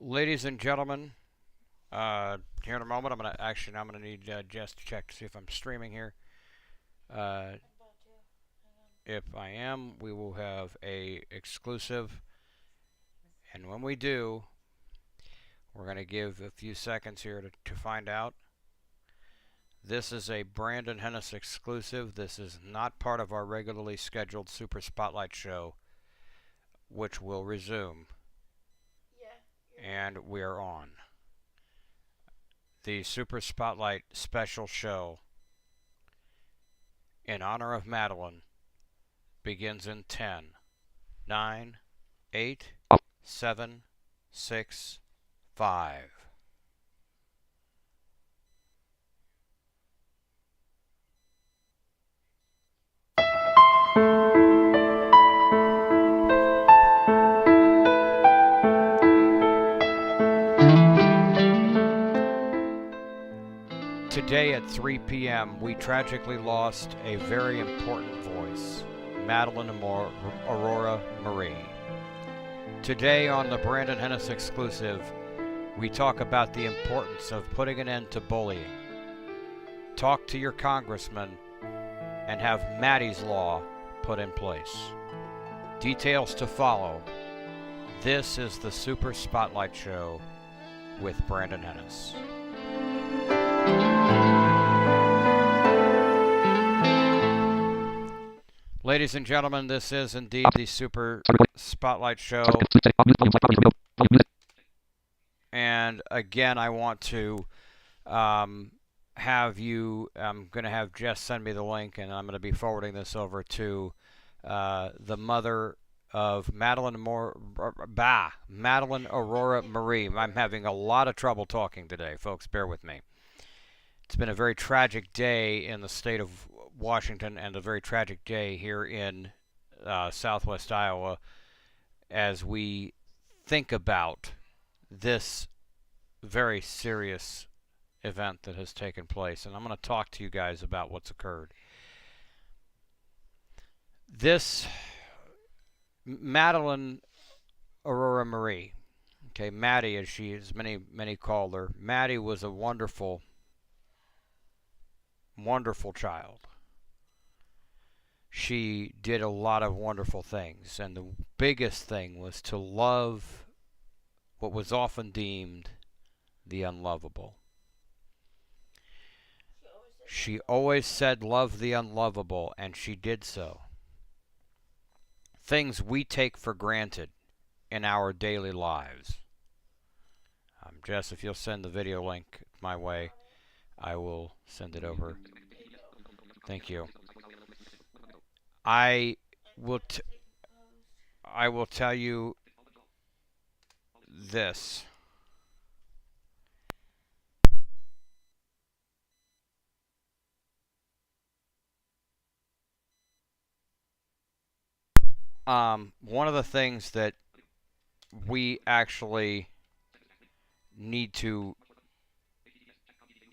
Ladies and gentlemen, here in a moment, I'm gonna need Jess to check to see if I'm streaming here. Uh, if I am, we will have a exclusive, and when we do, we're gonna give a few seconds here to find out. This is a Brandon Hennis exclusive. This is not part of our regularly scheduled Super Spotlight show, which will resume, and we are on. The Super Spotlight special show in honor of Madelyn begins in 10, 9, 8, 7, 6, 5. Today at 3 p.m., we tragically lost a very important voice, Madelyn Aurora Marie. Today on the Brandon Hennis exclusive, we talk about the importance of putting an end to bullying. Talk to your congressman and have Maddie's Law put in place. Details to follow. This is the Super Spotlight Show with Brandon Hennis. Ladies and gentlemen, this is indeed the Super Spotlight Show. And again, I want to have you, I'm going to have Jess send me the link, and I'm going to be forwarding this over to the mother of Madelyn Aurora Marie. I'm having a lot of trouble talking today, folks. Bear with me. It's been a very tragic day in the state of Washington and a very tragic day here in southwest Iowa as we think about this very serious event that has taken place. And I'm going to talk to you guys about what's occurred. This Madelyn Aurora Marie, okay, Maddie as many called her, Maddie was a wonderful child. She did a lot of wonderful things, and the biggest thing was to love what was often deemed the unlovable. She always said love the unlovable, and she did so. Things we take for granted in our daily lives. Jess, if you'll send the video link my way, I will send it over. Thank you. I will tell you this. One of the things that we actually need to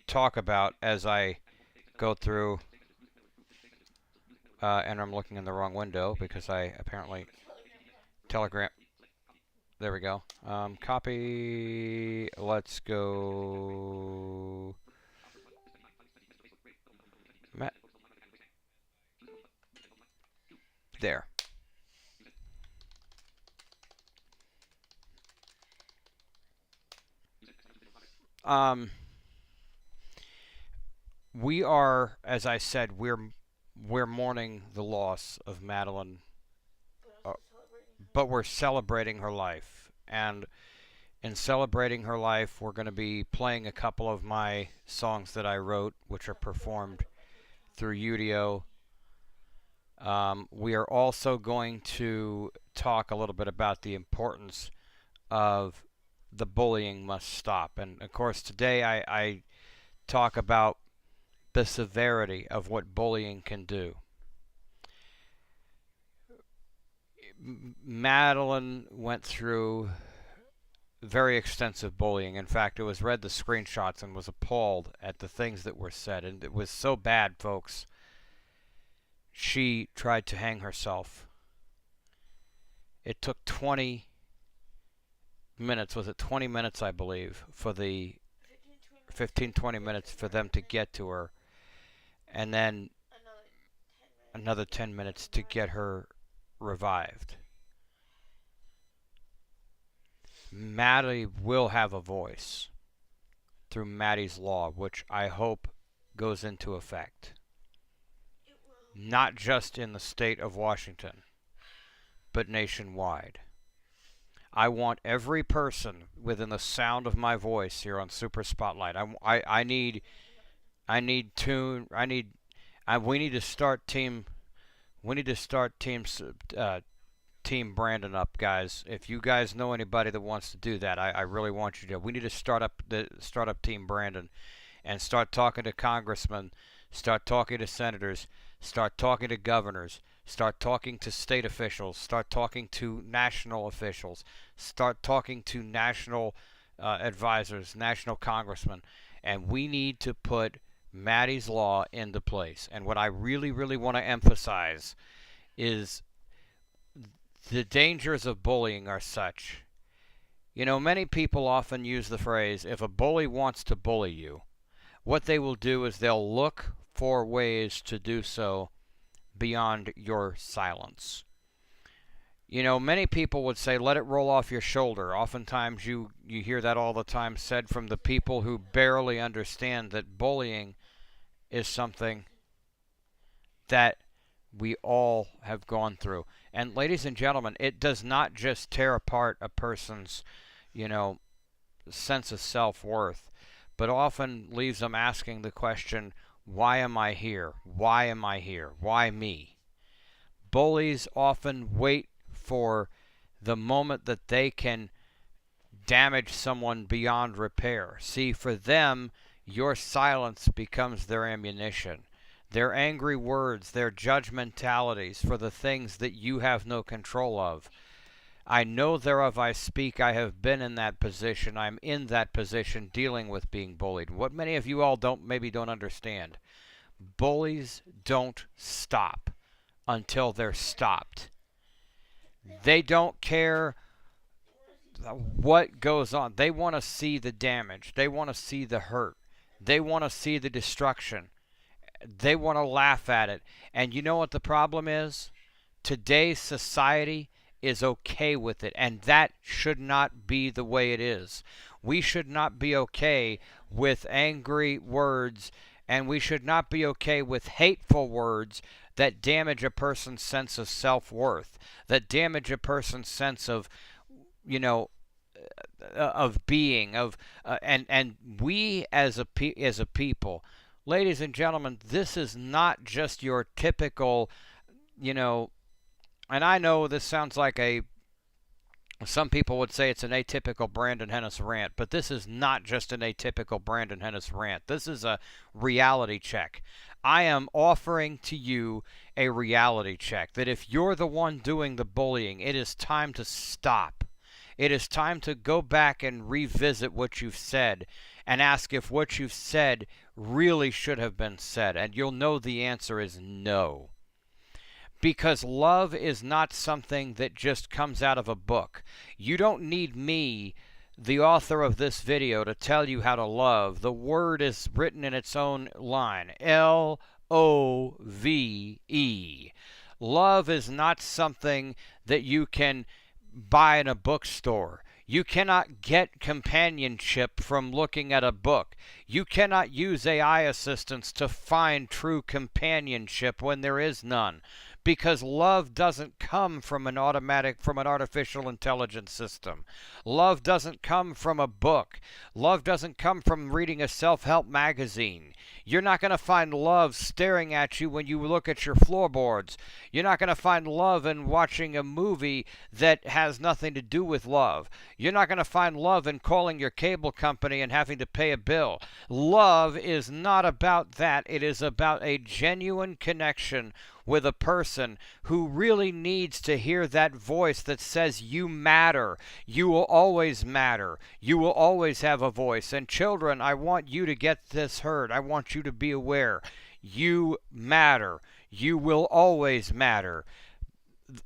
talk about as I go through, and I'm looking in the wrong window because I apparently telegram. There we go. Copy. Let's go. There. We are, as I said, we're mourning the loss of Madelyn, but we're celebrating her life. And in celebrating her life, we're going to be playing a couple of my songs that I wrote, which are performed through Udio. We are also going to talk a little bit about the importance of the bullying must stop. And of course, today I talk about the severity of what bullying can do. Madelyn went through very extensive bullying. In fact, it was read the screenshots and was appalled at the things that were said. And it was so bad, folks. She tried to hang herself. It took 20 minutes, was it 20 minutes, I believe, for the 15, 20 minutes for them to get to her, and then another 10 minutes to get her revived. Maddie will have a voice through Maddie's Law, which I hope goes into effect. Not just in the state of Washington, but nationwide. I want every person within the sound of my voice here on Super Spotlight. We need to start Team Brandon up, guys. If you guys know anybody that wants to do that, I really want you to. We need to start up Team Brandon and start talking to congressmen, start talking to senators, start talking to governors, start talking to state officials, start talking to national officials, start talking to national advisors, national congressmen, and we need to put Maddie's Law into place. And what I really, really want to emphasize is the dangers of bullying are such. You know, many people often use the phrase, if a bully wants to bully you, what they will do is they'll look for ways to do so beyond your silence. You know, many people would say, let it roll off your shoulder. Oftentimes you hear that all the time said from the people who barely understand that bullying is something that we all have gone through. And ladies and gentlemen, it does not just tear apart a person's, sense of self-worth, but often leaves them asking the question, why am I here? Why am I here? Why me? Bullies often wait for the moment that they can damage someone beyond repair. See, for them, your silence becomes their ammunition. Their angry words, their judgmentalities for the things that you have no control of. I know thereof I speak. I have been in that position. I'm in that position dealing with being bullied. What many of you all don't understand. Bullies don't stop until they're stopped. They don't care what goes on. They want to see the damage. They want to see the hurt. They want to see the destruction. They want to laugh at it. And you know what the problem is? Today's society is okay with it, and that should not be the way it is. We should not be okay with angry words, and we should not be okay with hateful words that damage a person's sense of self-worth, that damage a person's sense of, of being, and we as a people, ladies and gentlemen, this is not just your typical, and I know this sounds like some people would say it's an atypical Brandon Hennis rant, but this is not just an atypical Brandon Hennis rant. This is a reality check. I am offering to you a reality check that if you're the one doing the bullying, it is time to stop. It is time to go back and revisit what you've said and ask if what you've said really should have been said. And you'll know the answer is no. Because love is not something that just comes out of a book. You don't need me, the author of this video, to tell you how to love. The word is written in its own line. Love. Love is not something that you can buy in a bookstore. You cannot get companionship from looking at a book. You cannot use AI assistants to find true companionship when there is none. Because love doesn't come from an artificial intelligence system. Love doesn't come from a book. Love doesn't come from reading a self-help magazine. You're not going to find love staring at you when you look at your floorboards. You're not going to find love in watching a movie that has nothing to do with love. You're not going to find love in calling your cable company and having to pay a bill. Love is not about that. It is about a genuine connection with a person who really needs to hear that voice that says you matter. You will always matter. You will always have a voice. And children, I want you to get this heard. I want you to be aware. You matter. You will always matter.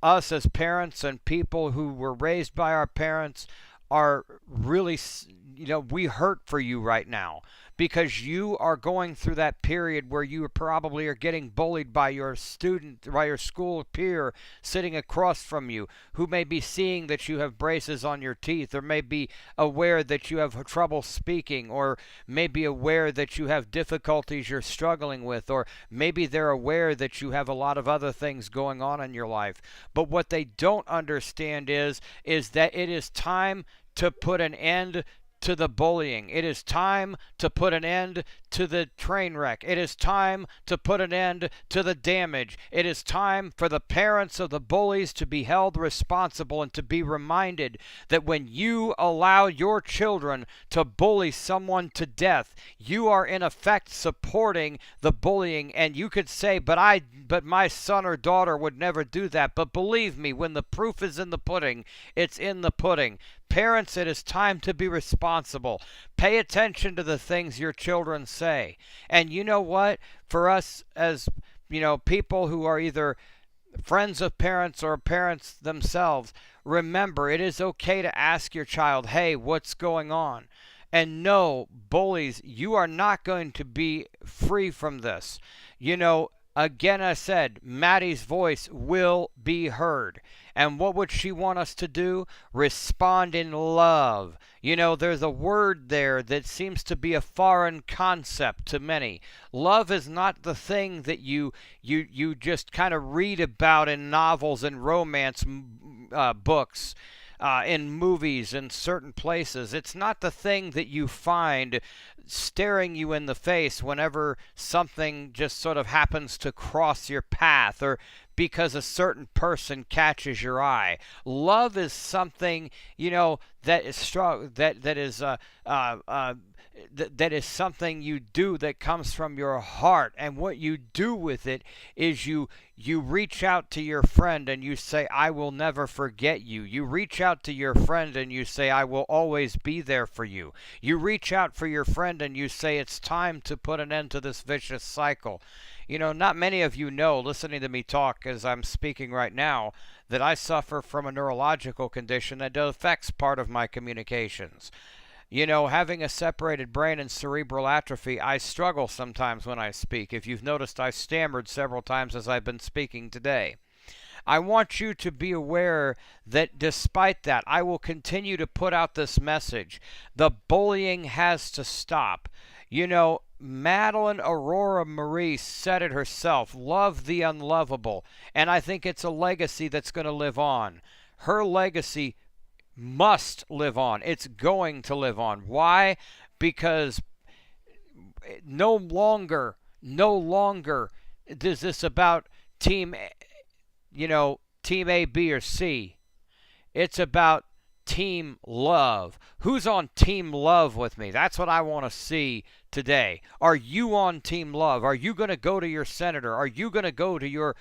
Us as parents and people who were raised by our parents are really, we hurt for you right now because you are going through that period where you probably are getting bullied by your by your school peer sitting across from you, who may be seeing that you have braces on your teeth, or may be aware that you have trouble speaking, or may be aware that you have difficulties you're struggling with, or maybe they're aware that you have a lot of other things going on in your life. But what they don't understand is that it is time to put an end to the bullying. It is time to put an end to the train wreck. It is time to put an end to the damage. It is time for the parents of the bullies to be held responsible and to be reminded that when you allow your children to bully someone to death, you are in effect supporting the bullying. And you could say, but my son or daughter would never do that. But believe me, when the proof is in the pudding, it's in the pudding. Parents, it is time to be responsible. Pay attention to the things your children say. And you know what? For us as, people who are either friends of parents or parents themselves, remember, it is okay to ask your child, hey, what's going on? And no, bullies, you are not going to be free from this. Again, I said, Maddie's voice will be heard. And what would she want us to do? Respond in love. There's a word there that seems to be a foreign concept to many. Love is not the thing that you just kind of read about in novels and romance books. In movies in certain places. It's not the thing that you find staring you in the face whenever something just sort of happens to cross your path, or because a certain person catches your eye. Love is something, that is strong, that is something you do that comes from your heart. And what you do with it is you reach out to your friend and you say, I will never forget you. You reach out to your friend and you say, I will always be there for you. You reach out for your friend and you say, it's time to put an end to this vicious cycle. Not many of you know, listening to me talk as I'm speaking right now, that I suffer from a neurological condition that affects part of my communications. Having a separated brain and cerebral atrophy, I struggle sometimes when I speak. If you've noticed, I've stammered several times as I've been speaking today. I want you to be aware that despite that, I will continue to put out this message. The bullying has to stop. Madelyn Aurora Marie said it herself, love the unlovable. And I think it's a legacy that's going to live on. Her legacy must live on. It's going to live on. Why? Because no longer is this about team A, B, or C. It's about team love. Who's on team love with me? That's what I want to see today. Are you on team love? Are you going to go to your senator? Are you going to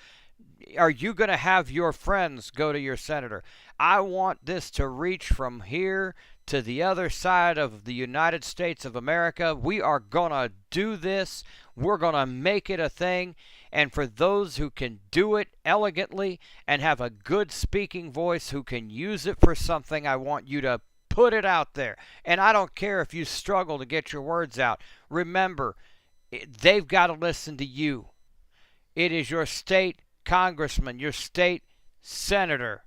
have your friends go to your senator? I want this to reach from here to the other side of the United States of America. We are going to do this. We're going to make it a thing. And for those who can do it elegantly and have a good speaking voice, who can use it for something, I want you to put it out there. And I don't care if you struggle to get your words out. Remember, they've got to listen to you. It is your state congressman, your state senator.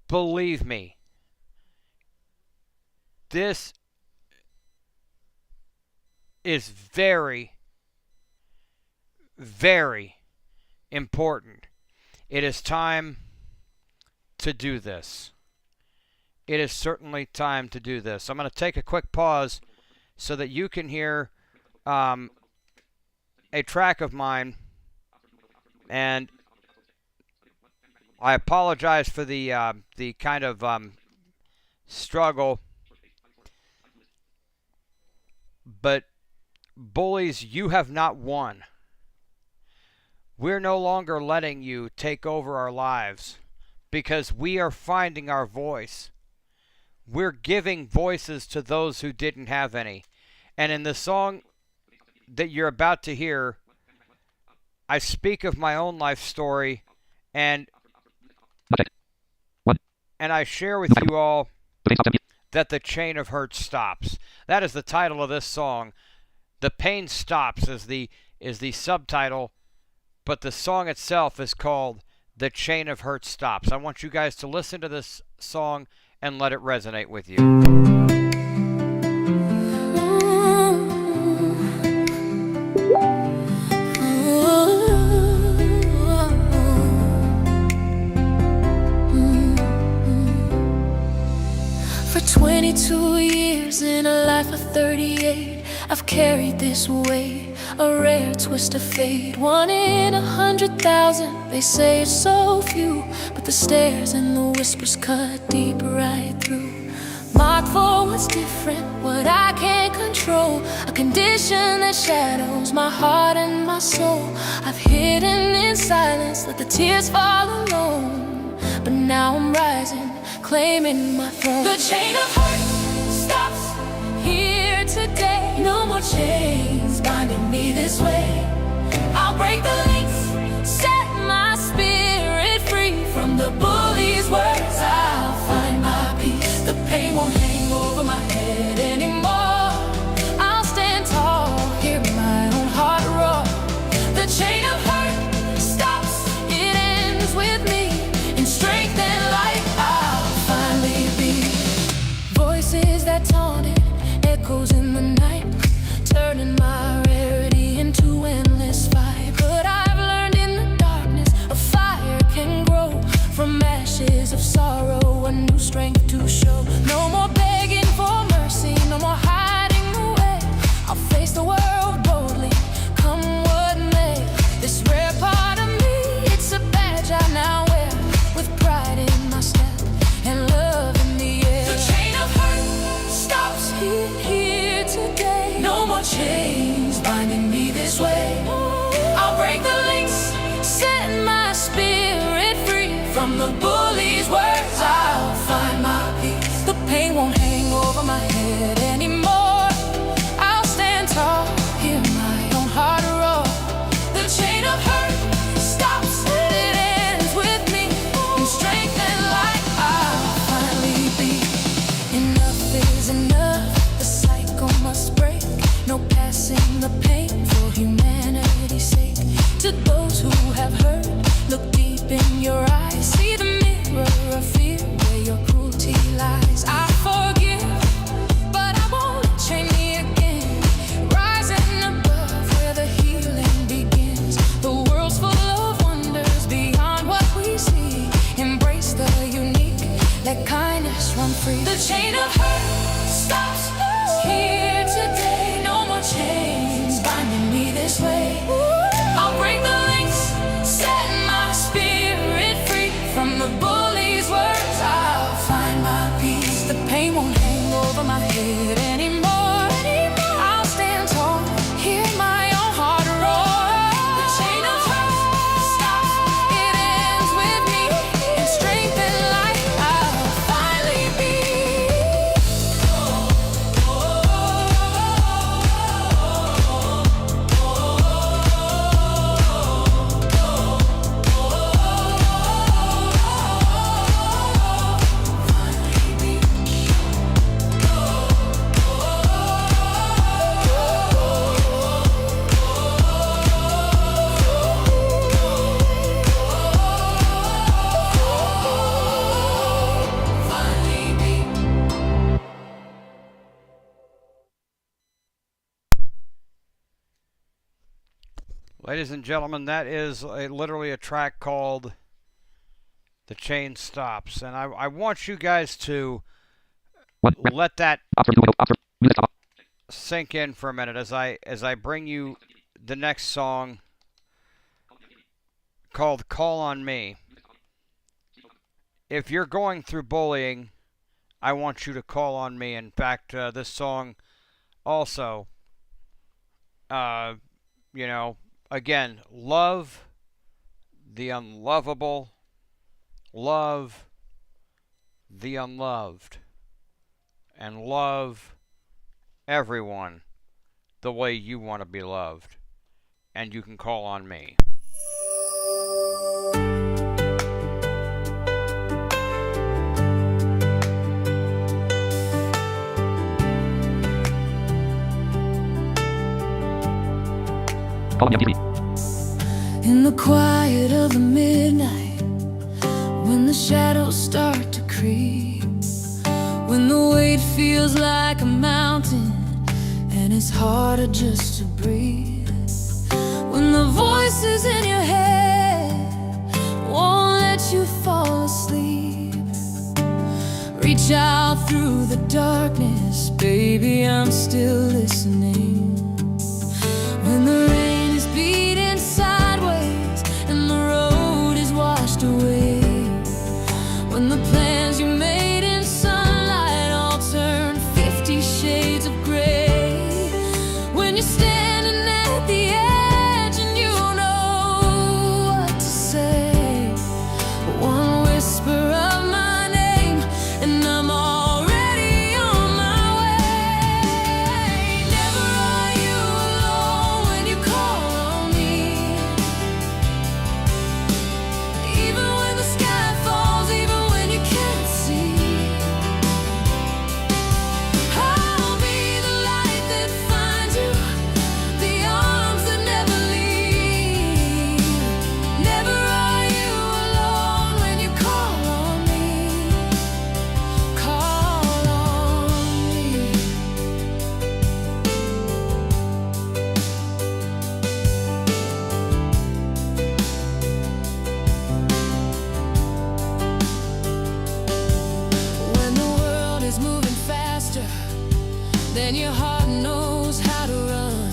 Believe me, this is very, very important. It is time to do this. It is certainly time to do this. I'm going to take a quick pause so that you can hear a track of mine. And I apologize for the kind of struggle. But bullies, you have not won. We're no longer letting you take over our lives because we are finding our voice. We're giving voices to those who didn't have any. And in the song that you're about to hear, I speak of my own life story, and I share with you all that the chain of hurt stops. That is the title of this song. The Pain Stops is the subtitle, but the song itself is called The Chain of Hurt Stops. I want you guys to listen to this song and let it resonate with you. For 22 years in a life of 38, I've carried this weight, a rare twist of fate. 1 in 100,000, they say it's so few, but the stares and the whispers cut deep right through. Marked for what's different, what I can't control, a condition that shadows my heart and my soul. I've hidden in silence, let the tears fall alone, but now I'm rising, claiming my throne. The chain of hurt stops here today. No more chains binding me this way. I'll break the links, set my spirit free from the bully's words. I'll find my peace. The pain won't hang over my head anymore. I'll stand tall, hear my own heart roar. The chain of hurt stops, it ends with me. In strength and light, I'll finally be. Voices that taunted, echoes in the night, turning my rarity into endless fight. But I've learned in the darkness, a fire can grow from ashes of sorrow, a new strength to show. No more begging for mercy, no more hiding away. I'll face the world boldly, come what may. This rare part of me, it's a badge I now wear, with pride in my step and love in the air. The chain of hurt stops here today. No more chains binding me this way. I'll break the links, set my spirit free from the bully's words. I'll find my peace. The pain won't hang over my head anymore. I'll stand tall, hear my own heart roar. The chain of hurt stops, it ends with me. In strength and light, I'll finally be. Enough is enough, the cycle must break. No passing the pain for humanity's sake. To those who have hurt, look deep in your eyes. See the mirror of fear where your cruelty lies. I forgive, but I won't chain me again. Rising above where the healing begins. The world's full of wonders beyond what we see. Embrace the unique, let kindness run free. The chain of hurt stops here today. No more chains binding me this way. I'll break the links, set my spirit free from the bully's words. I'll find my peace. The pain won't hang over my head anymore. I'll stand tall, hear my own heart roar. The chain of hurt stops, it ends with me. In strength and light, I'll finally be. Ladies and gentlemen, that is literally a track called The Chain Stops. And I want you guys to let that sink in for a minute as I bring you the next song called Call on Me. If you're going through bullying, I want you to call on me. In fact, this song also, again, love the unlovable, love the unloved, and love everyone the way you want to be loved. And you can call on me. In the quiet of the midnight, when the shadows start to creep, when the weight feels like a mountain and it's harder just to breathe, when the voices in your head won't let you fall asleep, reach out through the darkness, baby, I'm still listening. When the rain is beating sideways and the road is washed away, when the plans you made in sunlight all turn 50 shades of gray, when you're standing at the edge and you don't know what to say, one whisper of my name and I'm already on my way. Never are you alone when you call on me, even when the sky falls, even when you can't see. I'll be the light that finds you, the arms that never leave. Never are you alone when you call on me, call on me. When the world is moving faster than your heart knows how to run,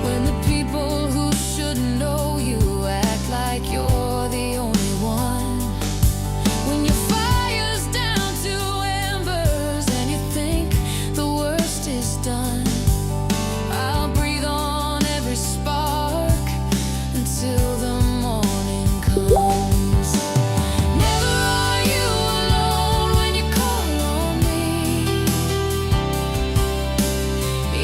when the people who should know you act like you're the only one, when your fire's down to embers and you think the worst is done, I'll breathe on every spark until the morning comes. Never are you alone when you call on me,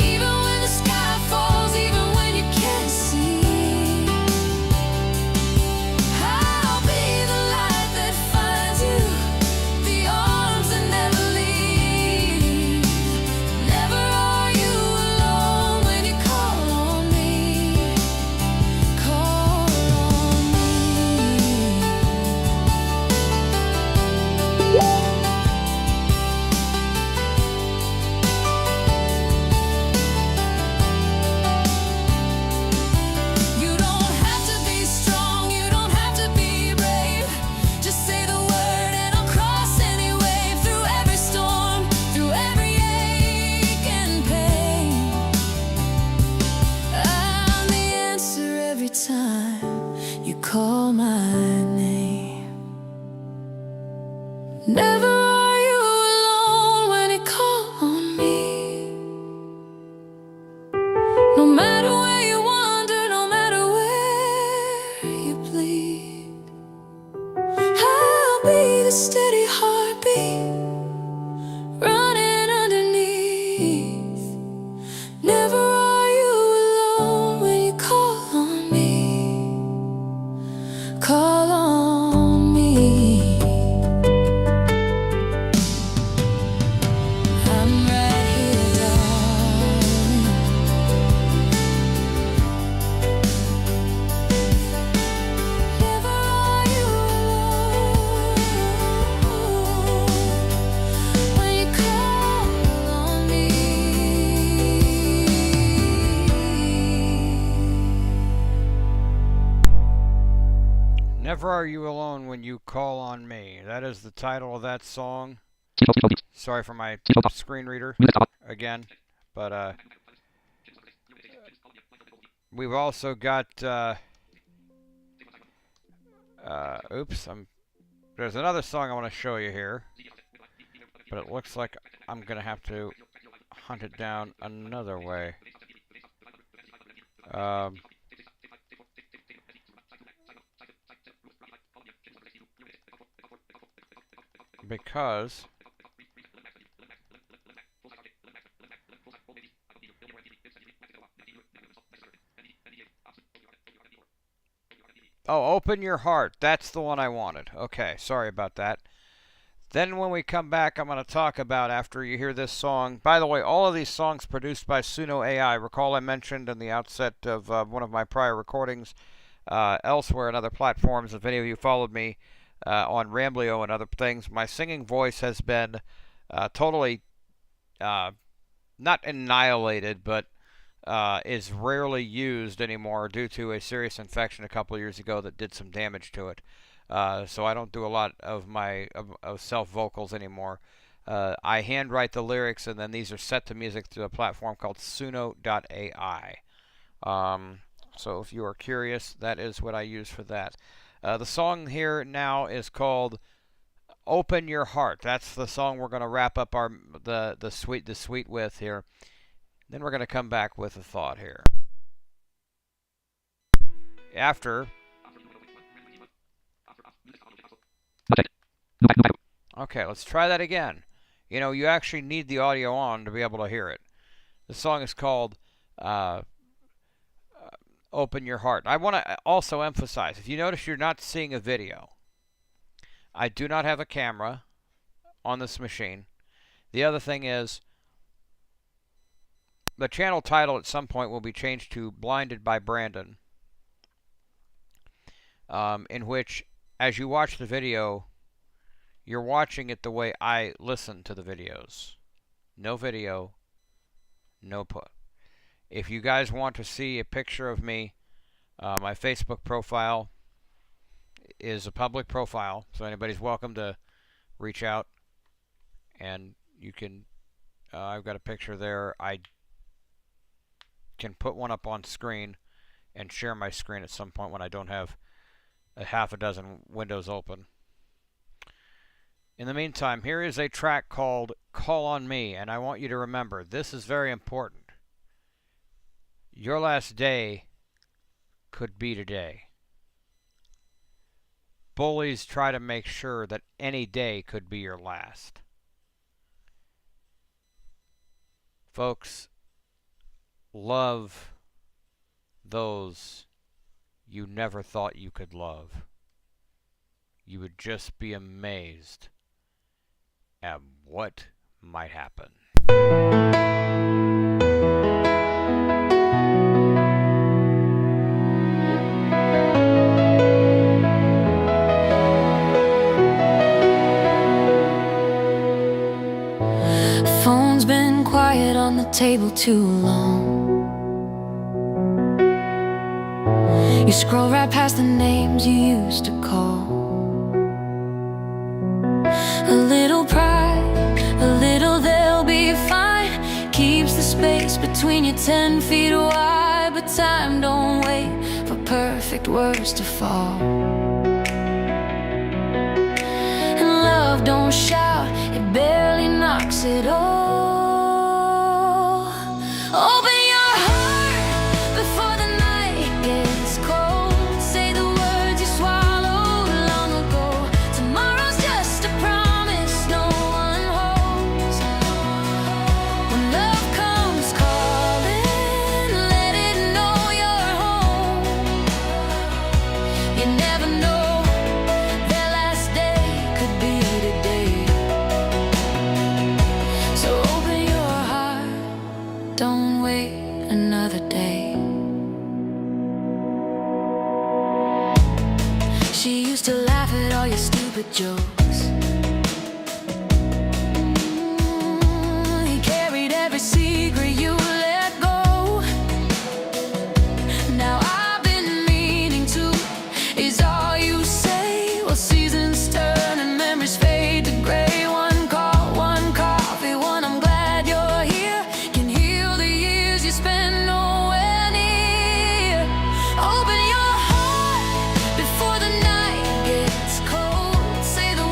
even when the sky falls, even when you can't see. I'll be the light that finds you, the arms that never leave. Never are you alone when you call on me, call on me. You don't have to be strong, you don't have to be brave. Just say the word and I'll cross any wave, through every storm, through every ache and pain. I'm the answer every time you call my name. Never are you alone when you call on me. No matter where you wander, no matter where you bleed, I'll be the steady heartbeat running underneath. Never are you alone when you call on me, call on me. I'm right here, darling. Never are you alone when you call on me. Never are you alone when you call on me. That is the title of that song. Sorry for my screen reader again, but we've also got oops, there's another song I want to show you here, but it looks like I'm gonna have to hunt it down another way. Because oh, Open Your Heart. That's the one I wanted. Okay, sorry about that. Then when we come back, I'm going to talk about, after you hear this song. By the way, all of these songs produced by Suno AI. Recall I mentioned in the outset of one of my prior recordings elsewhere in other platforms, if any of you followed me on Ramblio and other things, my singing voice has been totally not annihilated, but is rarely used anymore due to a serious infection a couple of years ago that did some damage to it. So I don't do a lot of my self vocals anymore. I handwrite the lyrics, and then these are set to music through a platform called Suno.ai. So if you are curious, that is what I use for that. The song here now is called "Open Your Heart." That's the song we're going to wrap up the suite with here. Then we're going to come back with a thought here. After. Okay, let's try that again. You know, you actually need the audio on to be able to hear it. The song is called Open Your Heart. I want to also emphasize, if you notice you're not seeing a video, I do not have a camera on this machine. The other thing is, the channel title at some point will be changed to Blinded by Brandon, in which, as you watch the video, you're watching it the way I listen to the videos. No video, no put. If you guys want to see a picture of me, my Facebook profile is a public profile, so anybody's welcome to reach out, and you can, I've got a picture there. I can put one up on screen and share my screen at some point when I don't have a half a dozen windows open. In the meantime, here is a track called Call on Me, and I want you to remember, this is very important. Your last day could be today. Bullies try to make sure that any day could be your last. Folks, love those you never thought you could love. You would just be amazed at what might happen. Phone's been quiet on the table too long. You scroll right past the names you used to call. A little pride, a little they'll be fine, keeps the space between you 10 feet wide. But time don't wait for perfect words to fall, and love don't shout, it barely knocks it all. Open your heart before the night gets cold. Say the words you swallowed long ago. Tomorrow's just a promise no one holds. When love comes calling, let it know you're home. You never know, their last day could be today. So open your heart, don't wait another day. She used to laugh at all your stupid jokes. He carried every secret you let go. Now I've been meaning to, is all you say. Well, seasons turn and memories fade to gray. One call, one coffee, one I'm glad you're here, can heal the years you spent nowhere near. Open your heart before the night gets cold. Say the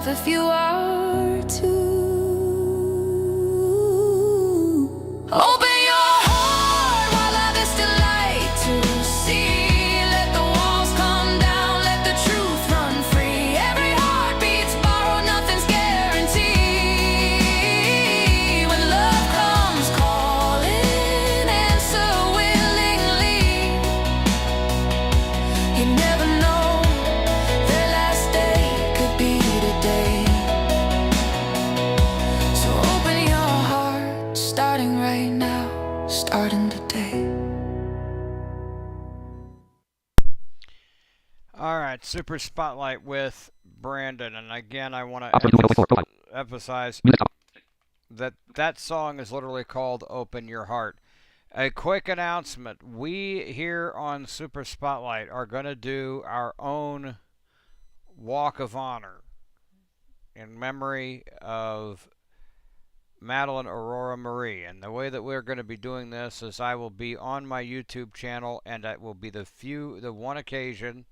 if you are too. Open your heart while others still like to see. Let the walls come down, let the truth run free. Every heart beats borrowed, nothing's guaranteed. When love comes calling, answer willingly. You never know, their last day could be today. So open your heart, starting right now, starting today. Alright, Super Spotlight with Brandon. And again, I want to emphasize that that song is literally called Open Your Heart. A quick announcement. We here on Super Spotlight are going to do our own Walk of Honor in memory of Madelyn Aurora Marie. And the way that we're going to be doing this is I will be on my YouTube channel, and it will be the one occasion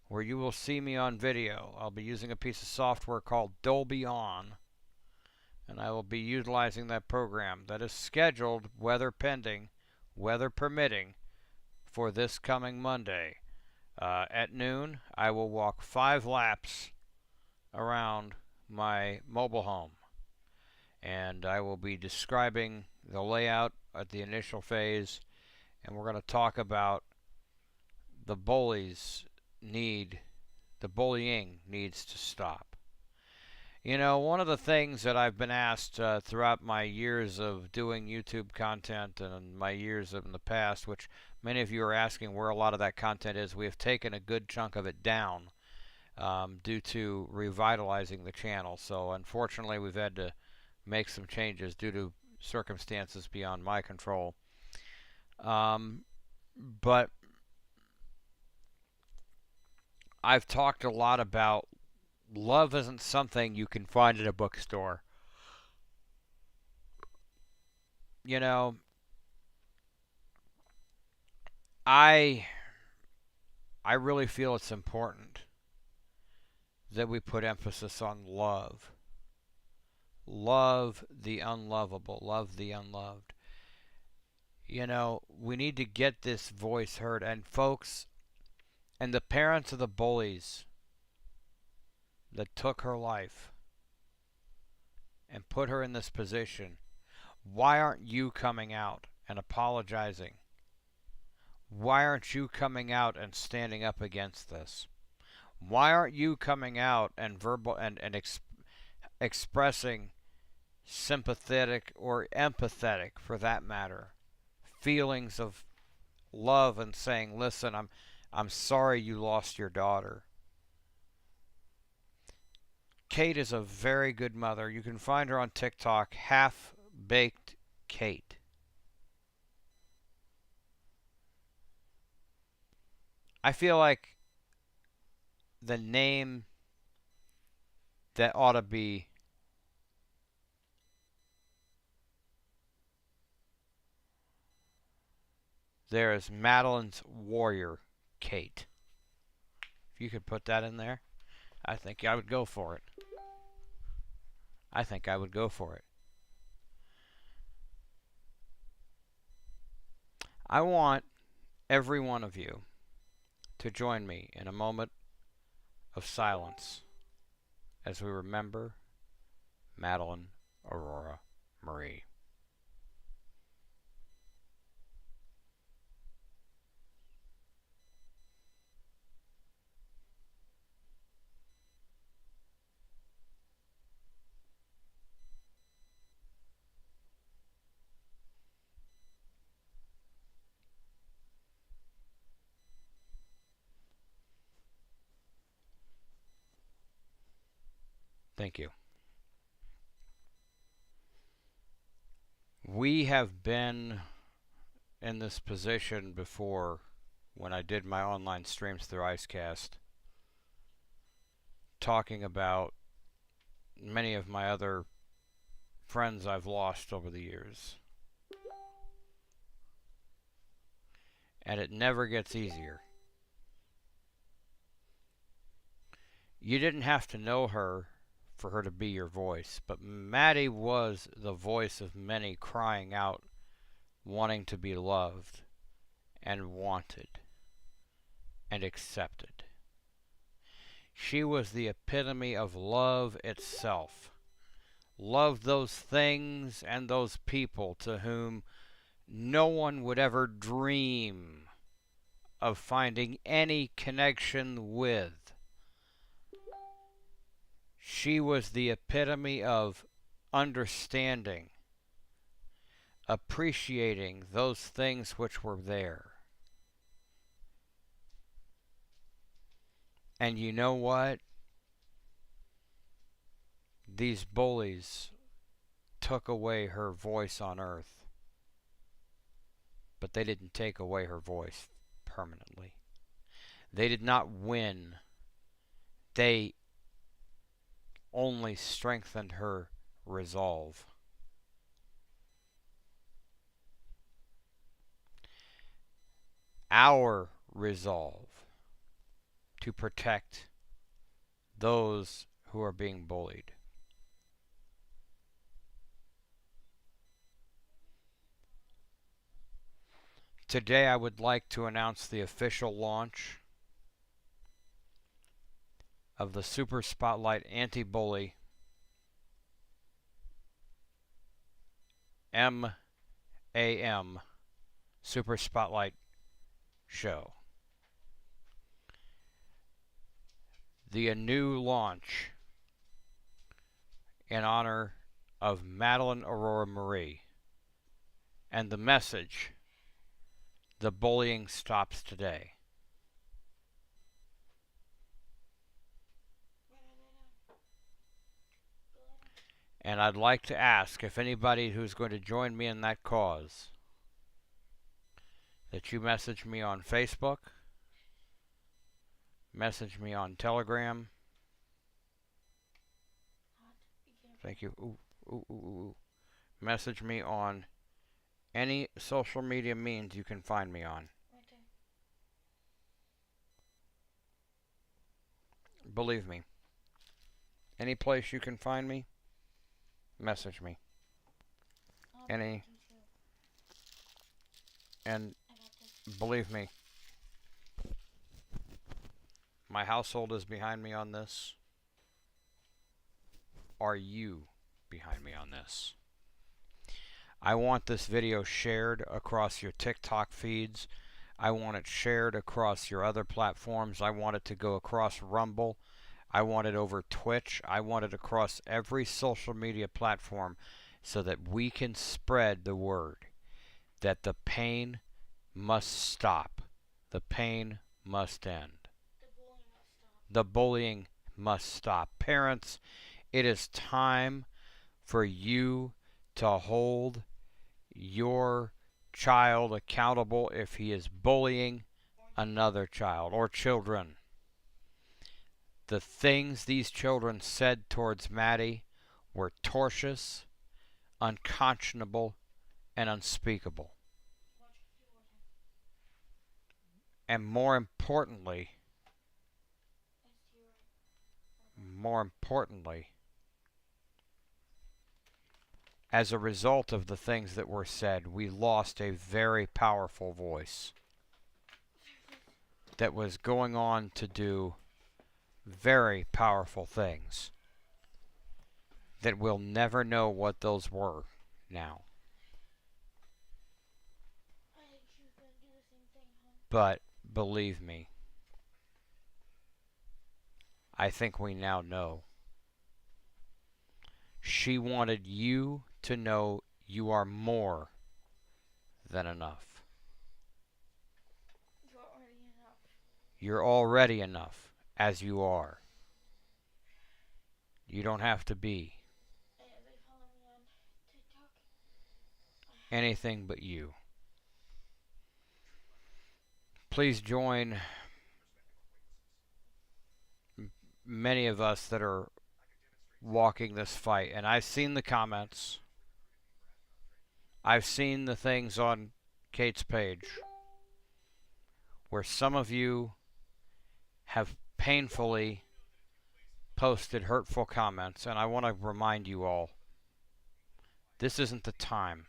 where you will see me on video. I'll be using a piece of software called Dolby On, and I will be utilizing that program that is scheduled, weather pending, weather permitting, for this coming Monday. At noon, I will walk 5 laps around my mobile home, and I will be describing the layout at the initial phase, and we're going to talk about the bullying needs to stop. You know, one of the things that I've been asked throughout my years of doing YouTube content and my years in the past, which many of you are asking where a lot of that content is, we have taken a good chunk of it down due to revitalizing the channel. So unfortunately, we've had to make some changes due to circumstances beyond my control. But I've talked a lot about love isn't something you can find at a bookstore. You know, I really feel it's important that we put emphasis on love. Love the unlovable, love the unloved. You know, we need to get this voice heard. And folks, and the parents of the bullies that took her life and put her in this position, why aren't you coming out and apologizing? Why aren't you coming out and standing up against this? Why aren't you coming out and expressing sympathetic or empathetic, for that matter, feelings of love and saying, listen, I'm sorry you lost your daughter. Kate is a very good mother. You can find her on TikTok, Half Baked Kate. I feel like the name that ought to be there is Madelyn's Warrior Kate. If you could put that in there, I think I would go for it. I think I would go for it. I want every one of you to join me in a moment of silence as we remember Madelyn Aurora Marie. Thank you. We have been in this position before when I did my online streams through Icecast, talking about many of my other friends I've lost over the years. And it never gets easier. You didn't have to know her for her to be your voice, but Maddie was the voice of many crying out, wanting to be loved and wanted and accepted. She was the epitome of love itself. Love those things and those people to whom no one would ever dream of finding any connection with. She was the epitome of understanding, appreciating those things which were there. And you know what? These bullies took away her voice on earth, but they didn't take away her voice permanently. They did not win. They only strengthened her resolve. Our resolve to protect those who are being bullied. Today I would like to announce the official launch of the Super Spotlight Anti-Bully MAM Super Spotlight Show. The new launch in honor of Madelyn Aurora Marie, and the message: the bullying stops today. And I'd like to ask if anybody who's going to join me in that cause, that you message me on Facebook, message me on Telegram. Thank you. Message me on any social media means you can find me on. Believe me, any place you can find me, message me. And believe me, my household is behind me on this. Are you behind me on this? I want this video shared across your TikTok feeds. I want it shared across your other platforms. I want it to go across Rumble. I want it over Twitch. I want it across every social media platform so that we can spread the word that the pain must stop. The pain must end. The bullying must stop. Parents, it is time for you to hold your child accountable if he is bullying another child or children. The things these children said towards Maddie were tortious, unconscionable, and unspeakable. And more importantly, as a result of the things that were said, we lost a very powerful voice that was going on to do very powerful things that we'll never know what those were now. But believe me, I think we now know. She wanted you to know you are more than enough. You're already enough as you are. You don't have to be anything but you. Please join many of us that are walking this fight. And I've seen the comments. I've seen the things on Kate's page where some of you have painfully posted hurtful comments, and I want to remind you all, this isn't the time.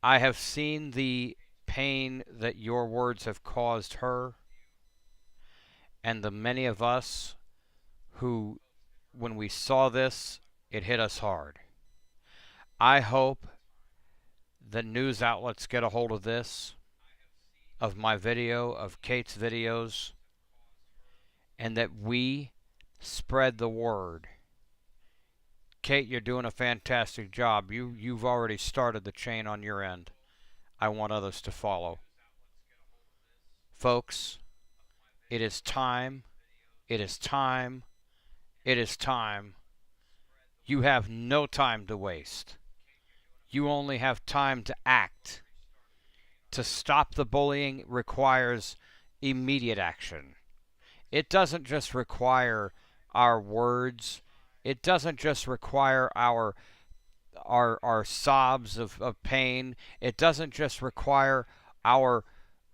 I have seen the pain that your words have caused her, and the many of us who, when we saw this, it hit us hard. I hope that news outlets get a hold of this, of my video, of Kate's videos, and that we spread the word. Kate, you're doing a fantastic job. You've already started the chain on your end. I want others to follow. Folks, it is time. It is time. It is time. You have no time to waste. You only have time to act. To stop the bullying requires immediate action. It doesn't just require our words. It doesn't just require our sobs of pain. It doesn't just require our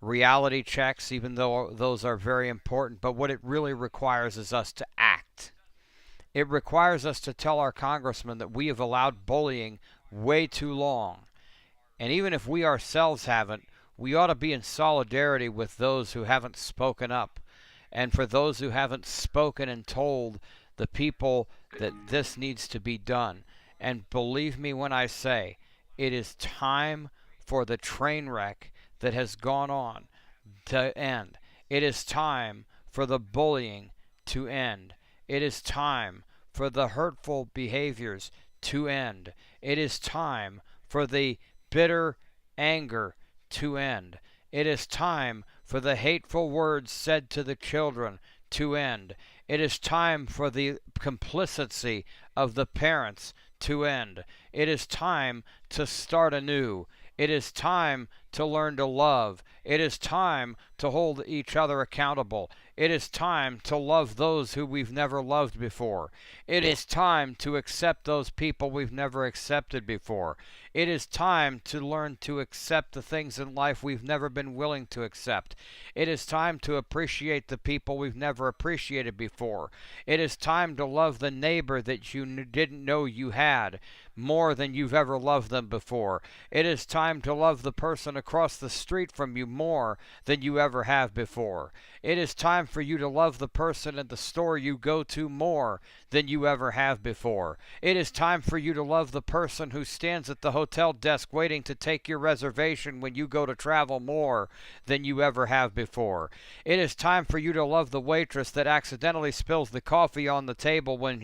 reality checks, even though those are very important. But what it really requires is us to act. It requires us to tell our congressman that we have allowed bullying way too long. And even if we ourselves haven't, we ought to be in solidarity with those who haven't spoken up. And for those who haven't spoken and told the people that this needs to be done. And believe me when I say, it is time for the train wreck that has gone on to end. It is time for the bullying to end. It is time for the hurtful behaviors to end. It is time for the bitter anger to end. It is time for the hateful words said to the children to end. It is time for the complicity of the parents to end. It is time to start anew. It is time to learn to love. It is time to hold each other accountable. It is time to love those who we've never loved before. It is time to accept those people we've never accepted before. It is time to learn to accept the things in life we've never been willing to accept. It is time to appreciate the people we've never appreciated before. It is time to love the neighbor that you didn't know you had more than you've ever loved them before. It is time to love the person across the street from you more than you ever have before. It is time for you to love the person at the store you go to more than you ever have before. It is time for you to love the person who stands at the hotel desk waiting to take your reservation when you go to travel more than you ever have before. It is time for you to love the waitress that accidentally spills the coffee on the table when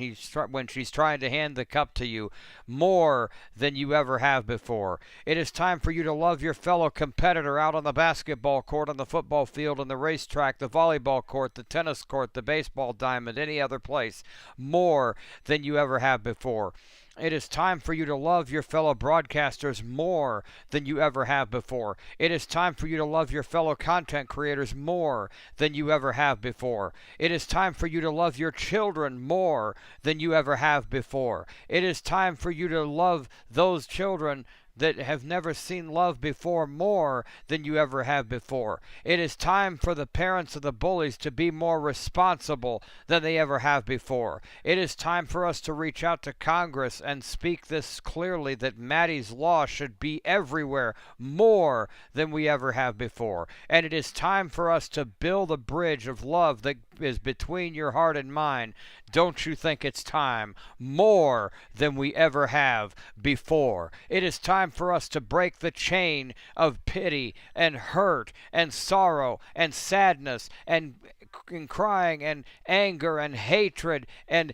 she's trying to hand the cup to you more than you ever have before. It is time for you to love your fellow competitor out on the basketball court, on the football field, on the racetrack, the volleyball court, the tennis court, the baseball diamond, any other place, more than you ever have before. It is time for you to love your fellow broadcasters more than you ever have before. It is time for you to love your fellow content creators more than you ever have before. It is time for you to love your children more than you ever have before. It is time for you to love those children that have never seen love before more than you ever have before. It is time for the parents of the bullies to be more responsible than they ever have before. It is time for us to reach out to Congress and speak this clearly, that Maddie's law should be everywhere more than we ever have before. And it is time for us to build a bridge of love that is between your heart and mine. Don't you think it's time? More than we ever have before. It is time for us to break the chain of pity and hurt and sorrow and sadness and crying and anger and hatred and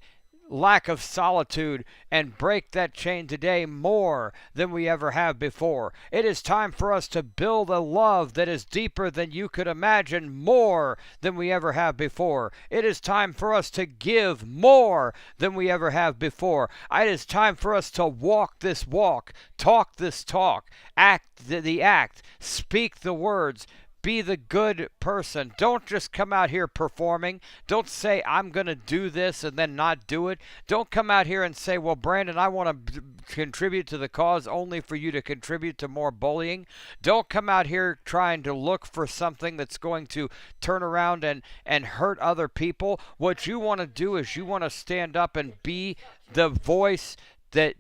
lack of solitude, and break that chain today more than we ever have before. It is time for us to build a love that is deeper than you could imagine more than we ever have before. It is time for us to give more than we ever have before. It is time for us to walk this walk, talk this talk, act the act, speak the words, be the good person. Don't just come out here performing. Don't say, I'm going to do this and then not do it. Don't come out here and say, well, Brandon, I want to contribute to the cause only for you to contribute to more bullying. Don't come out here trying to look for something that's going to turn around and hurt other people. What you want to do is you want to stand up and be the voice that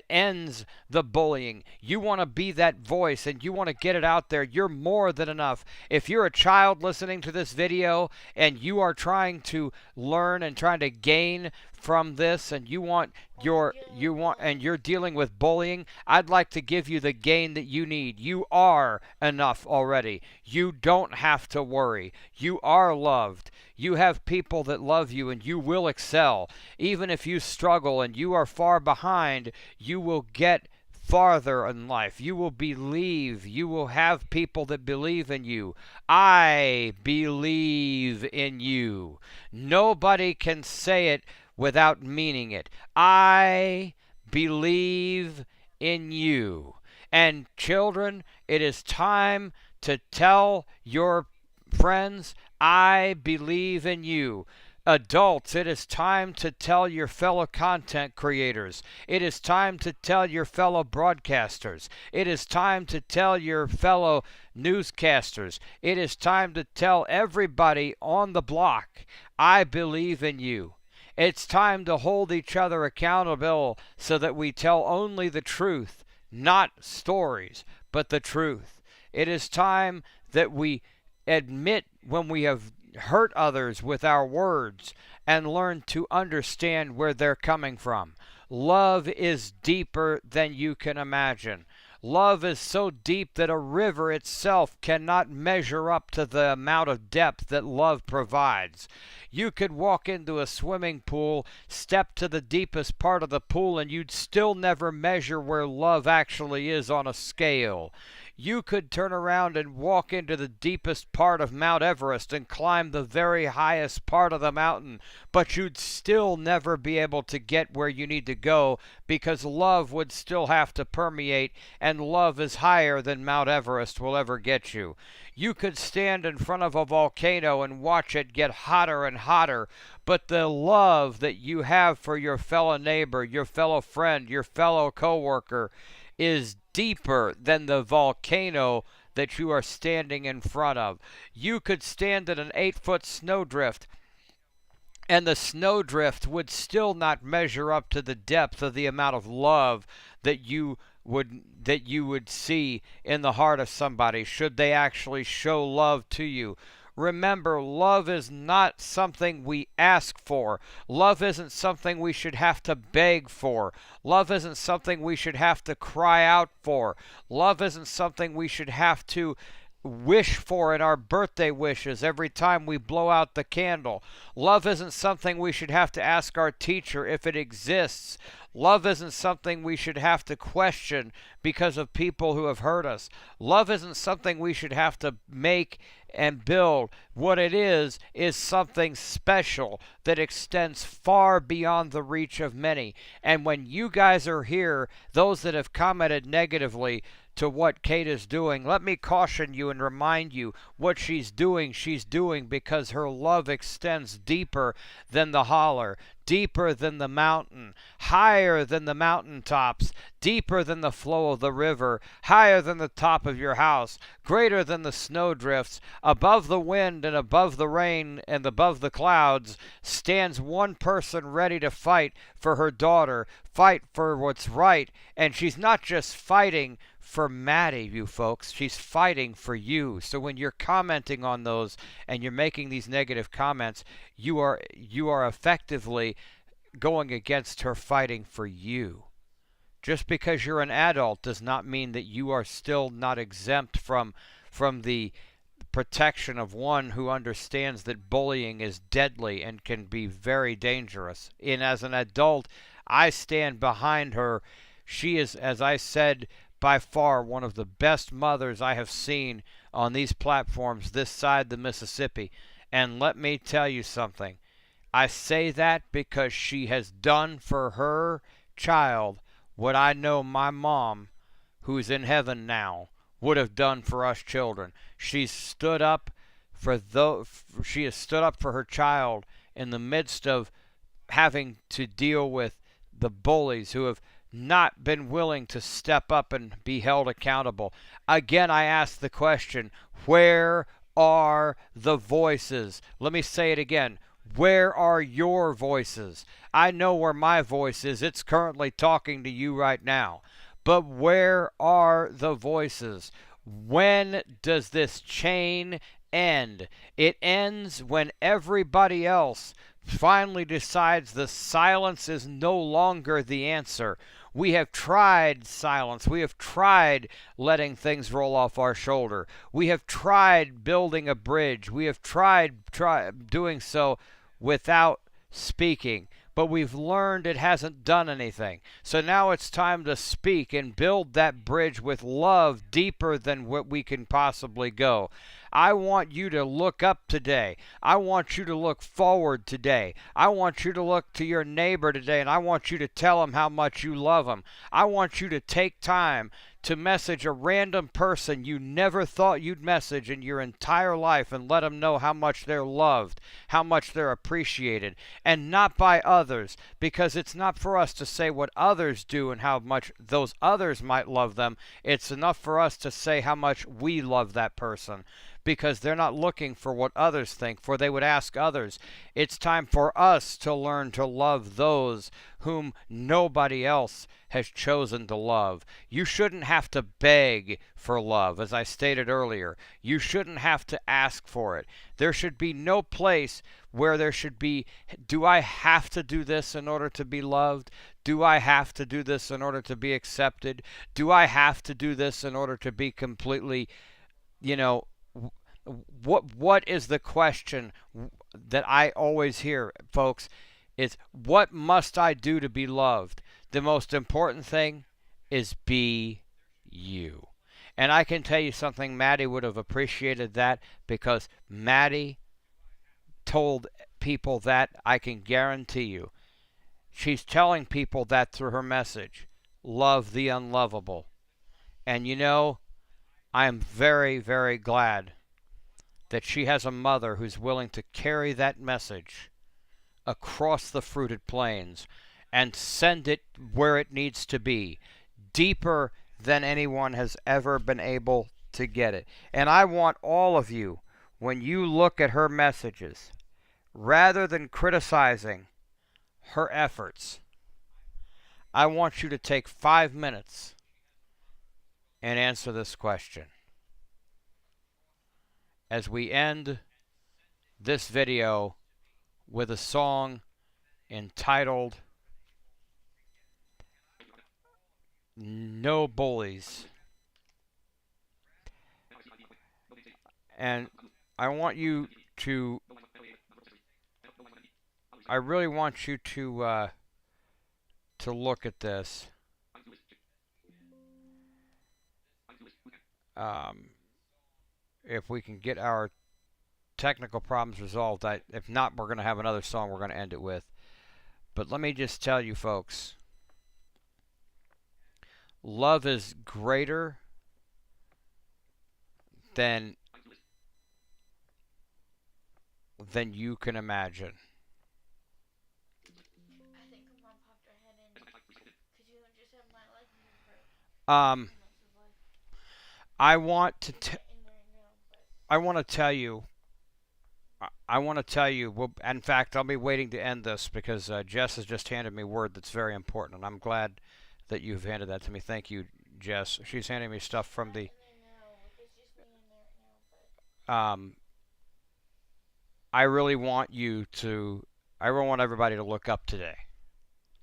ends the bullying. You want to be that voice and you want to get it out there. You're more than enough. If you're a child listening to this video and you are trying to learn and trying to gain from this and and you're dealing with bullying, I'd like to give you the gain that you need. You are enough already. You don't have to worry. You are loved. You have people that love you and you will excel. Even if you struggle and you are far behind, you will get farther in life. You will believe. You will have people that believe in you. I believe in you. Nobody can say it without meaning it. I believe in you. And children, it is time to tell your friends, I believe in you. Adults, it is time to tell your fellow content creators. It is time to tell your fellow broadcasters. It is time to tell your fellow newscasters. It is time to tell everybody on the block, I believe in you. It's time to hold each other accountable so that we tell only the truth, not stories, but the truth. It is time that we admit when we have hurt others with our words and learn to understand where they're coming from. Love is deeper than you can imagine. Love is so deep that a river itself cannot measure up to the amount of depth that love provides. You could walk into a swimming pool, step to the deepest part of the pool, and you'd still never measure where love actually is on a scale. You could turn around and walk into the deepest part of Mount Everest and climb the very highest part of the mountain, but you'd still never be able to get where you need to go because love would still have to permeate, and love is higher than Mount Everest will ever get you. You could stand in front of a volcano and watch it get hotter and hotter, but the love that you have for your fellow neighbor, your fellow friend, your fellow coworker is deeper than the volcano that you are standing in front of. You could stand at an 8-foot snowdrift, and the snowdrift would still not measure up to the depth of the amount of love that you would see in the heart of somebody should they actually show love to you. Remember, love is not something we ask for. Love isn't something we should have to beg for. Love isn't something we should have to cry out for. Love isn't something we should have to wish for in our birthday wishes every time we blow out the candle. Love isn't something we should have to ask our teacher if it exists. Love isn't something we should have to question because of people who have hurt us. Love isn't something we should have to make and build. What it is something special that extends far beyond the reach of many. And when you guys are here, those that have commented negatively to what Kate is doing, let me caution you and remind you what she's doing because her love extends deeper than the holler, deeper than the mountain, higher than the mountaintops, deeper than the flow of the river, higher than the top of your house, greater than the snowdrifts, above the wind and above the rain and above the clouds, stands one person ready to fight for her daughter, fight for what's right, and she's not just fighting for Maddie, you folks. She's fighting for you. So when you're commenting on those and you're making these negative comments, you are effectively going against her fighting for you. Just because you're an adult does not mean that you are still not exempt from the protection of one who understands that bullying is deadly and can be very dangerous. And as an adult, I stand behind her. She is, as I said, by far one of the best mothers I have seen on these platforms this side the Mississippi. And let me tell you something. I say that because she has done for her child what I know my mom, who's in heaven now, would have done for us children. She has stood up for her child in the midst of having to deal with the bullies who have not been willing to step up and be held accountable. Again, I ask the question, where are the voices? Let me say it again. Where are your voices? I know where my voice is. It's currently talking to you right now. But where are the voices? When does this chain end? It ends when everybody else finally decides the silence is no longer the answer. We have tried silence. We have tried letting things roll off our shoulder. We have tried building a bridge. We have tried doing so without speaking. But we've learned it hasn't done anything. So now it's time to speak and build that bridge with love deeper than what we can possibly go. I want you to look up today. I want you to look forward today. I want you to look to your neighbor today, and I want you to tell him how much you love him. I want you to take time to message a random person you never thought you'd message in your entire life and let them know how much they're loved, how much they're appreciated, and not by others, because it's not for us to say what others do and how much those others might love them. It's enough for us to say how much we love that person, because they're not looking for what others think, for they would ask others. It's time for us to learn to love those whom nobody else has chosen to love. You shouldn't have to beg for love, as I stated earlier. You shouldn't have to ask for it. There should be no place where there should be, do I have to do this in order to be loved? Do I have to do this in order to be accepted? Do I have to do this in order to be completely, you know, what is the question that I always hear, folks? Is what must I do to be loved? The most important thing is be you. And I can tell you something, Maddie would have appreciated that, because Maddie told people that, I can guarantee you. She's telling people that through her message. Love the unlovable. And you know, I am very, very glad that she has a mother who's willing to carry that message across the fruited plains and send it where it needs to be, deeper than anyone has ever been able to get it. And I want all of you, when you look at her messages, rather than criticizing her efforts, I want you to take 5 minutes and answer this question. As we end this video with a song entitled No Bullies. And I want you to, I really want you to look at this. If we can get our technical problems resolved. If not, we're going to have another song we're going to end it with. But let me just tell you, folks, love is greater than you can imagine. I think Mom popped her head in. Could you just have my life number? I want to tell you. Well, in fact, I'll be waiting to end this because Jess has just handed me word that's very important, and I'm glad that you've handed that to me. Thank you, Jess. She's handing me stuff from the. I really want you to. I really want everybody to look up today.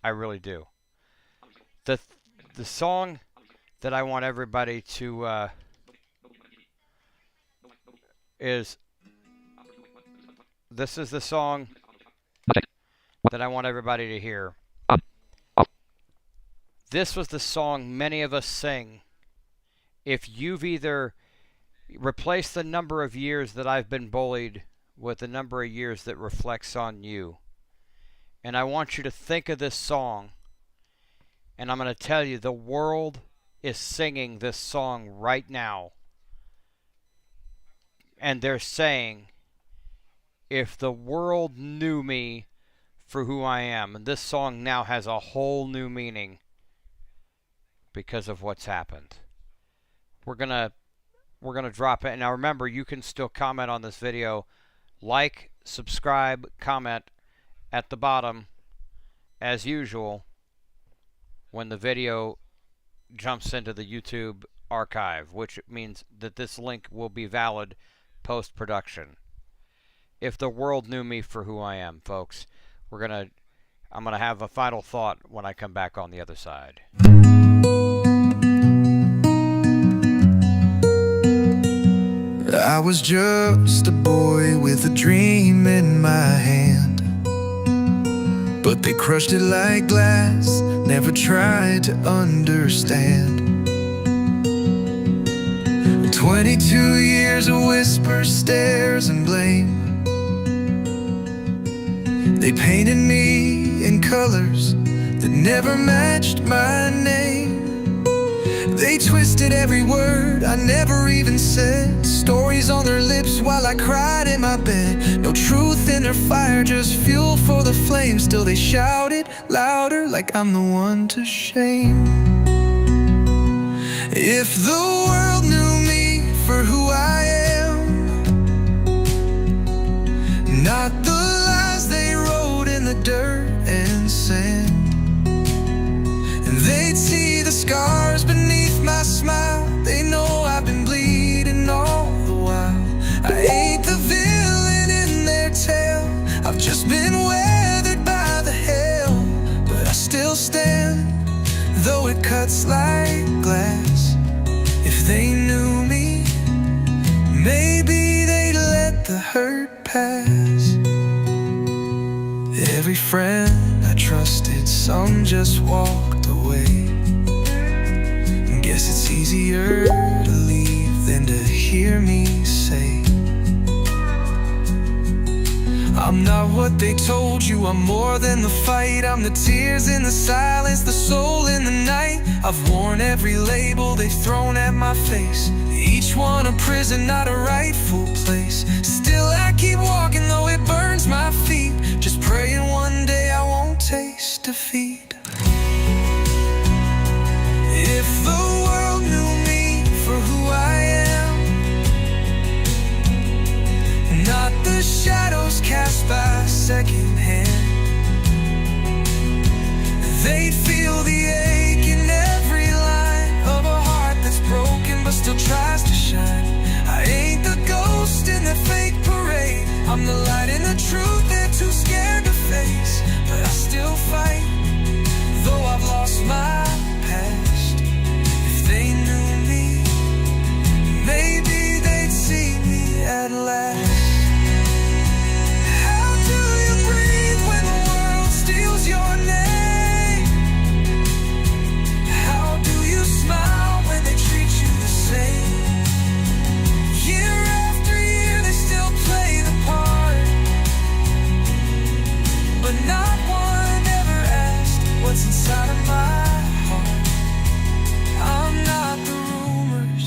I really do. The song that I want everybody to is. This is the song that I want everybody to hear. This was the song many of us sing. If you've either replaced the number of years that I've been bullied with the number of years that reflects on you. And I want you to think of this song. And I'm going to tell you, the world is singing this song right now. And they're saying, if the world knew me for who I am. And this song now has a whole new meaning because of what's happened. We're gonna drop it. Now remember, you can still comment on this video, like, subscribe, comment at the bottom as usual when the video jumps into the YouTube archive, which means that this link will be valid post-production. If the world knew me for who I am, folks, I'm gonna have a final thought when I come back on the other side. I was just a boy with a dream in my hand, but they crushed it like glass, never tried to understand. 22 years of whispers, stares, and blame. They painted me in colors that never matched my name. They twisted every word I never even said, stories on their lips while I cried in my bed. No truth in their fire, just fuel for the flame. Still they shouted louder like I'm the one to shame. If the world knew me for who I am, not the lies they wrote in the dirt and sand, and they'd see the scars beneath my smile. They know I've been bleeding all the while. I ain't the villain in their tale, I've just been weathered by the hail. But I still stand, though it cuts like glass. If they knew me, maybe they'd let the hurt pass. Every friend I trusted, some just walked away. Guess it's easier to leave than to hear me say, I'm not what they told you, I'm more than the fight. I'm the tears in the silence, the soul in the night. I've worn every label they've thrown at my face, each one a prison, not a rightful place. Still I keep walking though it burns my feet, just praying one day I won't taste defeat. If the world knew me for who I am, not the shadows cast by second hand, they'd feel the ache in every line of a heart that's broken but still tries to shine. I ain't the ghost in the fake parade, I'm the light and the truth they're too scared to face. But I still fight, though I've lost my past. If they knew me, maybe they'd see me at last. How do you breathe when the world steals your name? How do you smile when they treat you the same? Year after year they still play the part, but not one ever asked what's inside of my heart. I'm not the rumors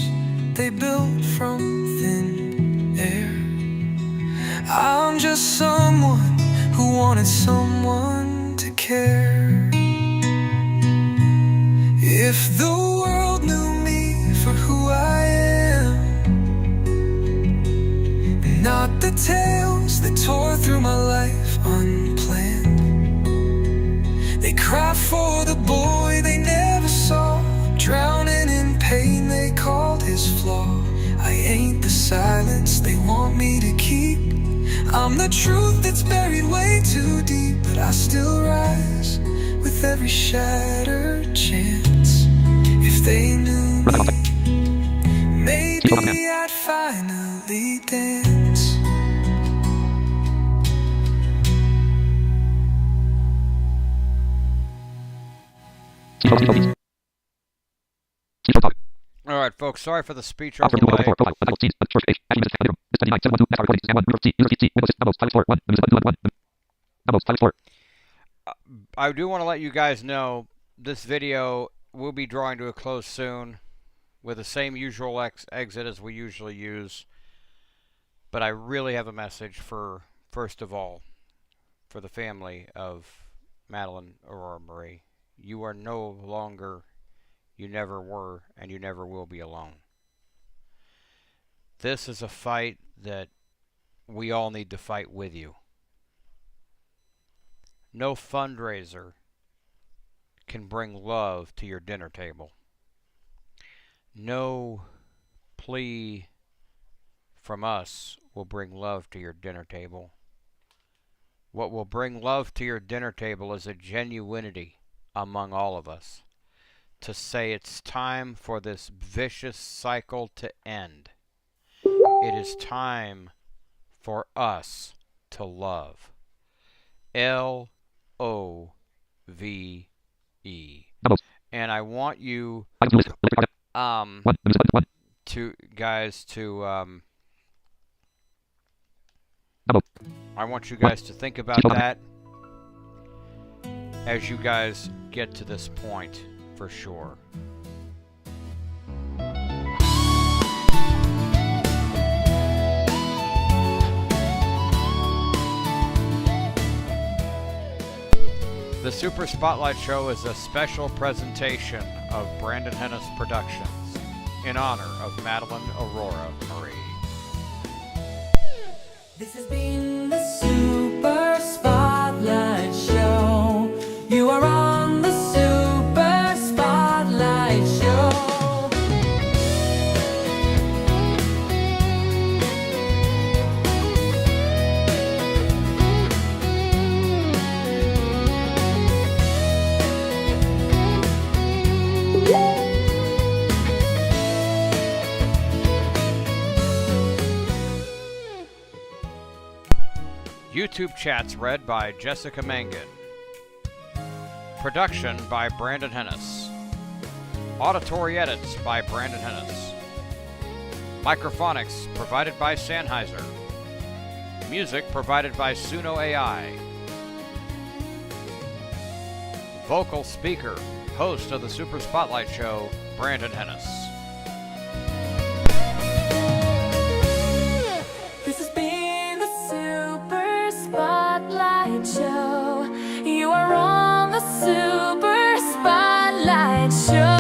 they built from thin air, I'm just someone who wanted someone to care. If the world knew me for who I am, not the tales that tore through my life unplanned. They cry for the boy they never saw, drowning in pain they called his flaw. I ain't the silence they want me to keep, I'm the truth that's buried way too deep. But I still rise with every shattered chance. If they knew me, maybe I'd finally dance. Alright, folks, sorry for the speech over delay. I do want to let you guys know this video will be drawing to a close soon with the same usual exit as we usually use. But I really have a message for, first of all, for the family of Madelyn Aurora Marie. You are no longer You never were, and you never will be alone. This is a fight that we all need to fight with you. No fundraiser can bring love to your dinner table. No plea from us will bring love to your dinner table. What will bring love to your dinner table is a genuinity among all of us to say it's time for this vicious cycle to end. It is time for us to love. L-O-V-E. And I want you to guys to I want you guys to think about that as you guys get to this point for sure. The Super Spotlight Show is a special presentation of Brandon Hennis Productions in honor of Madelyn Aurora Marie. This has been the Super Spotlight Show. You are on the Super Spotlight Show. YouTube chats read by Jessica Mangan. Production by Brandon Hennis. Auditory edits by Brandon Hennis. Microphonics provided by Sennheiser. Music provided by Suno AI. Vocal speaker, host of the Super Spotlight Show, Brandon Hennis. Show. You are on the Super Spotlight Show.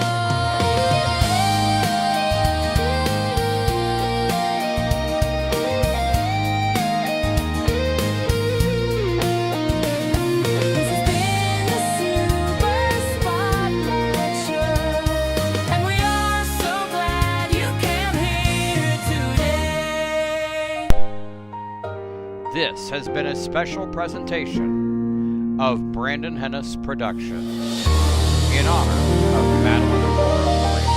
This has been the Super Spotlight Show, and we are so glad you came here today. This has been a special presentation of Brandon Hennis Productions in honor of Madelyn Aurora Marie.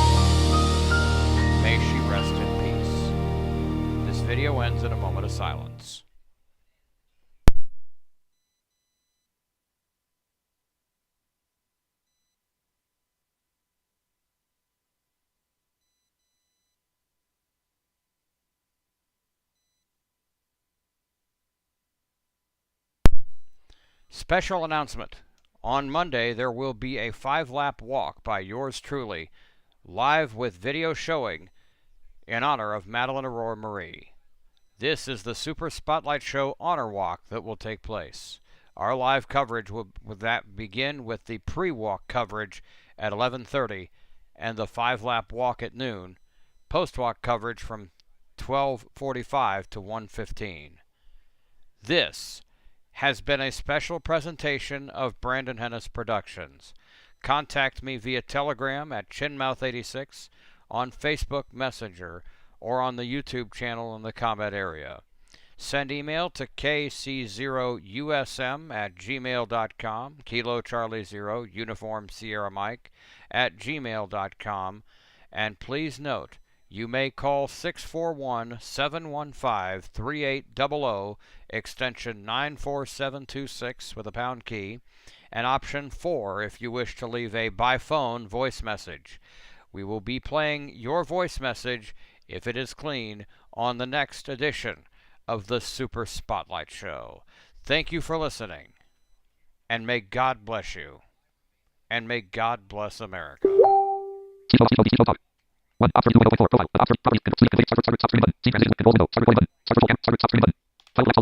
May she rest in peace. This video ends in a moment of silence. Special announcement. On Monday, there will be a 5-lap walk by yours truly, live with video showing in honor of Madelyn Aurora Marie. This is the Super Spotlight Show Honor Walk that will take place. Our live coverage will begin with the pre-walk coverage at 11:30 and the 5-lap walk at noon. Post-walk coverage from 12:45 to 1:15. This has been a special presentation of Brandon Hennis Productions. Contact me via Telegram at Chinmouth86, on Facebook Messenger, or on the YouTube channel in the comment area. Send email to kc0usm@gmail.com, Kilo Charlie 0, Uniform Sierra Mike, @gmail.com, and please note, you may call 641-715-3800, extension 94726 with a pound key, and option 4 if you wish to leave a by phone voice message. We will be playing your voice message, if it is clean, on the next edition of the Super Spotlight Show. Thank you for listening, and may God bless you, and may God bless America. One after 2 profile. After property. Start recording button.